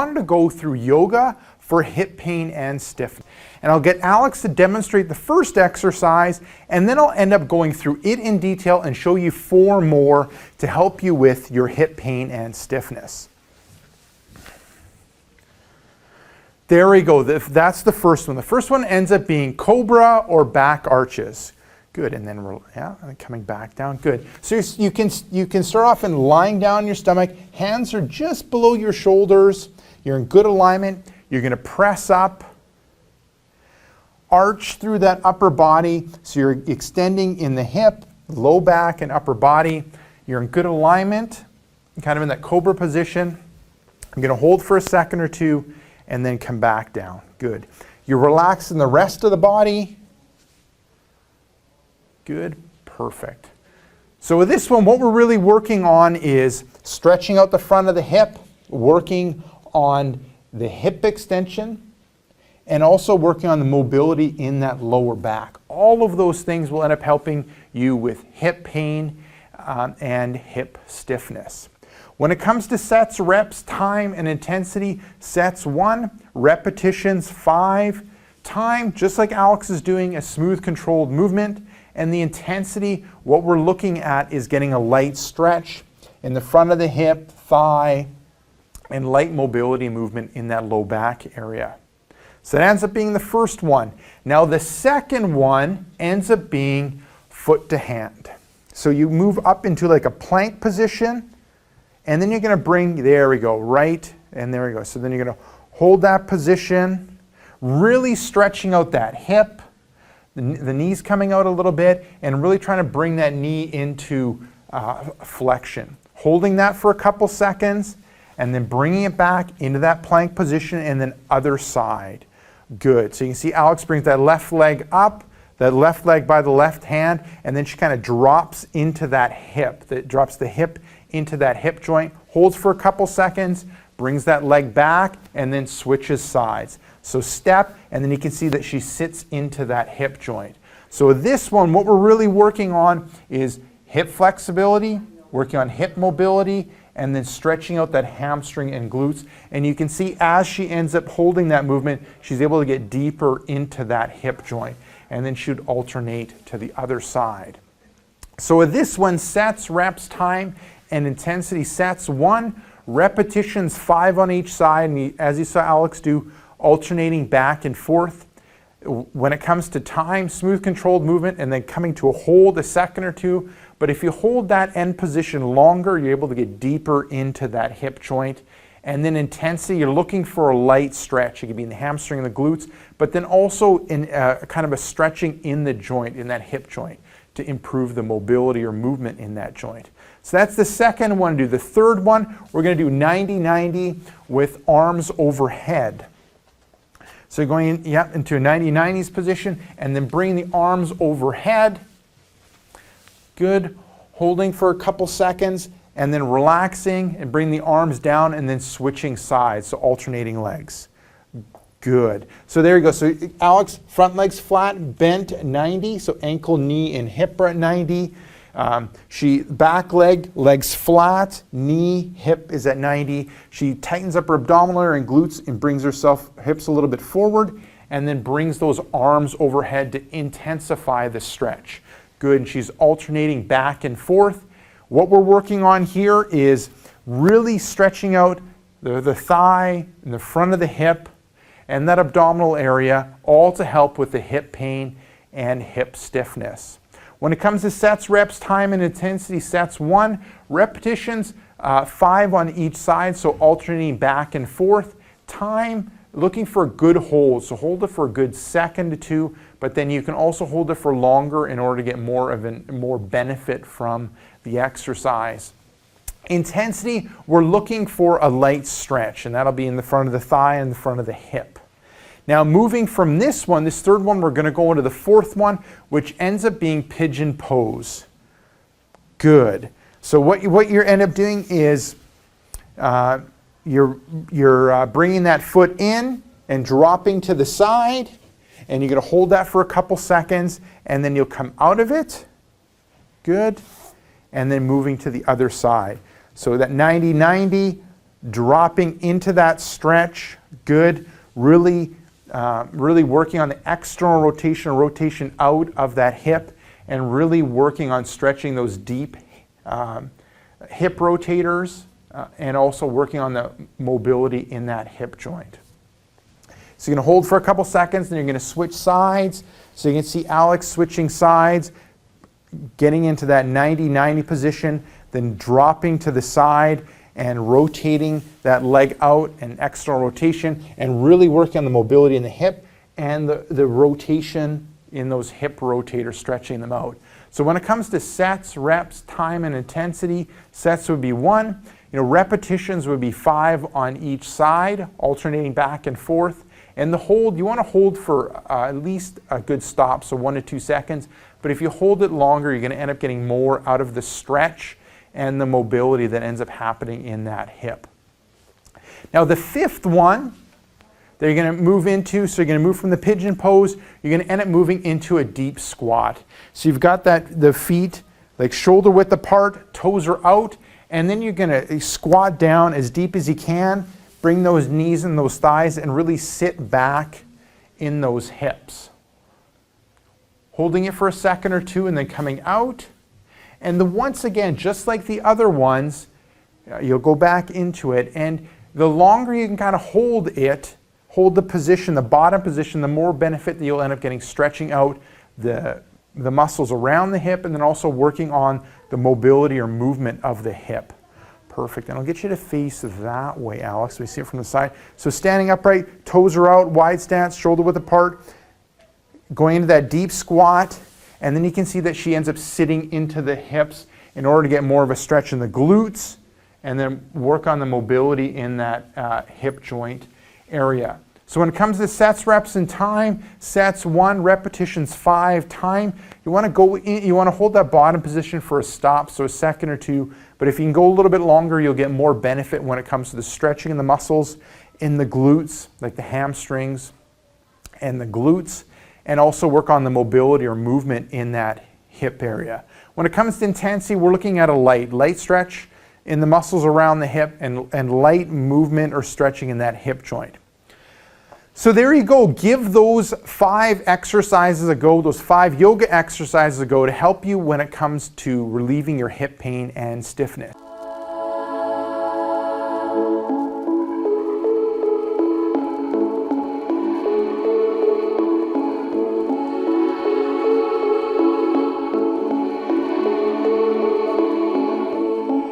wanted to go through yoga for hip pain and stiffness. And I'll get Alex to demonstrate the first exercise, and then I'll end up going through it in detail and show you 4 more to help you with your hip pain and stiffness. There we go. That's the first one. The first one ends up being Cobra or back arches. Good, and then coming back down. Good. So you can start off in lying down on your stomach. Hands are just below your shoulders. You're in good alignment. You're going to press up, arch through that upper body. So you're extending in the hip, low back, and upper body. You're in good alignment, kind of in that Cobra position. I'm going to hold for a second or two, and then come back down. Good. You're relaxing the rest of the body. Good. Perfect. So with this one, what we're really working on is stretching out the front of the hip, working on the hip extension, and also working on the mobility in that lower back. All of those things will end up helping you with hip pain and hip stiffness. When it comes to sets, reps, time, and intensity, sets 1, repetitions 5, time, just like Alex is doing, a smooth controlled movement, and the intensity, what we're looking at is getting a light stretch in the front of the hip, thigh, and light mobility movement in that low back area. So that ends up being the first one. Now the second one ends up being foot to hand. So you move up into like a plank position, and then you're going to bring, there we go, right, and there we go. So then you're going to hold that position, really stretching out that hip, the knees coming out a little bit, and really trying to bring that knee into flexion. Holding that for a couple seconds, and then bringing it back into that plank position, and then other side. Good. So you can see Alex brings that left leg up, that left leg by the left hand, and then she kind of drops into that hip. That drops the hip into that hip joint, holds for a couple seconds, brings that leg back, and then switches sides. So step, and then you can see that she sits into that hip joint. So this one, what we're really working on is hip flexibility, working on hip mobility, and then stretching out that hamstring and glutes. And you can see as she ends up holding that movement, she's able to get deeper into that hip joint. And then she would alternate to the other side. So with this one, sets, reps, time, and intensity. Sets 1, repetitions 5 on each side, and as you saw Alex do, alternating back and forth. When it comes to time, smooth controlled movement, and then coming to a hold a second or two. But if you hold that end position longer, you're able to get deeper into that hip joint. And then intensity, you're looking for a light stretch. It could be in the hamstring and the glutes, but then also in kind of a stretching in the joint, in that hip joint, to improve the mobility or movement in that joint. So that's the second one to do. The third one, we're going to do 90-90 with arms overhead. So going into a 90-90s position, and then bring the arms overhead. Good. Holding for a couple seconds, and then relaxing, and bring the arms down, and then switching sides, so alternating legs. Good. So there you go. So Alex, front legs flat, bent 90, so ankle, knee, and hip are at 90. She back leg, legs flat, knee, hip is at 90. She tightens up her abdominal and glutes and brings herself hips a little bit forward, and then brings those arms overhead to intensify the stretch. Good. And she's alternating back and forth. What we're working on here is really stretching out the thigh and the front of the hip and that abdominal area, all to help with the hip pain and hip stiffness. When it comes to sets, reps, time, and intensity, sets 1, repetitions 5 on each side, so alternating back and forth. Time, looking for a good hold, so hold it for a good second or two, but then you can also hold it for longer in order to get more benefit from the exercise. Intensity, we're looking for a light stretch, and that'll be in the front of the thigh and the front of the hip. Now moving from this one, this third one, we're going to go into the fourth one, which ends up being pigeon pose. Good. So what you end up doing is you're bringing that foot in and dropping to the side, and you're going to hold that for a couple seconds, and then you'll come out of it. Good. And then moving to the other side. So that 90-90, dropping into that stretch. Good. Really working on the external rotation out of that hip, and really working on stretching those deep hip rotators, and also working on the mobility in that hip joint. So you're going to hold for a couple seconds, then you're going to switch sides. So you can see Alex switching sides, getting into that 90-90 position, then dropping to the side and rotating that leg out and external rotation, and really working on the mobility in the hip and the rotation in those hip rotators, stretching them out. So when it comes to sets, reps, time, and intensity, sets would be 1. Repetitions would be 5 on each side, alternating back and forth. And the hold, you want to hold for at least a good stop, so 1 to 2 seconds. But if you hold it longer, you're going to end up getting more out of the stretch and the mobility that ends up happening in that hip. Now the 5th one that you're going to move into, so you're going to move from the pigeon pose, you're going to end up moving into a deep squat. So you've got the feet like shoulder width apart, toes are out, and then you're going to squat down as deep as you can, bring those knees and those thighs, and really sit back in those hips. Holding it for a second or two and then coming out. And once again, just like the other ones, you'll go back into it, and the longer you can kind of hold the position, the bottom position, the more benefit that you'll end up getting, stretching out the muscles around the hip, and then also working on the mobility or movement of the hip. Perfect. And I'll get you to face that way, Alex. We see it from the side. So standing upright, toes are out, wide stance, shoulder width apart, going into that deep squat, and then you can see that she ends up sitting into the hips in order to get more of a stretch in the glutes, and then work on the mobility in that hip joint area. So when it comes to sets, reps, and time, sets 1, repetitions 5, time, you want to go in, you want to hold that bottom position for a stop, so a second or two, but if you can go a little bit longer, you'll get more benefit when it comes to the stretching in the muscles in the glutes, like the hamstrings and the glutes, and also work on the mobility or movement in that hip area. When it comes to intensity, we're looking at a light stretch in the muscles around the hip, and light movement or stretching in that hip joint. So there you go. Give those 5 exercises a go, those 5 yoga exercises a go, to help you when it comes to relieving your hip pain and stiffness.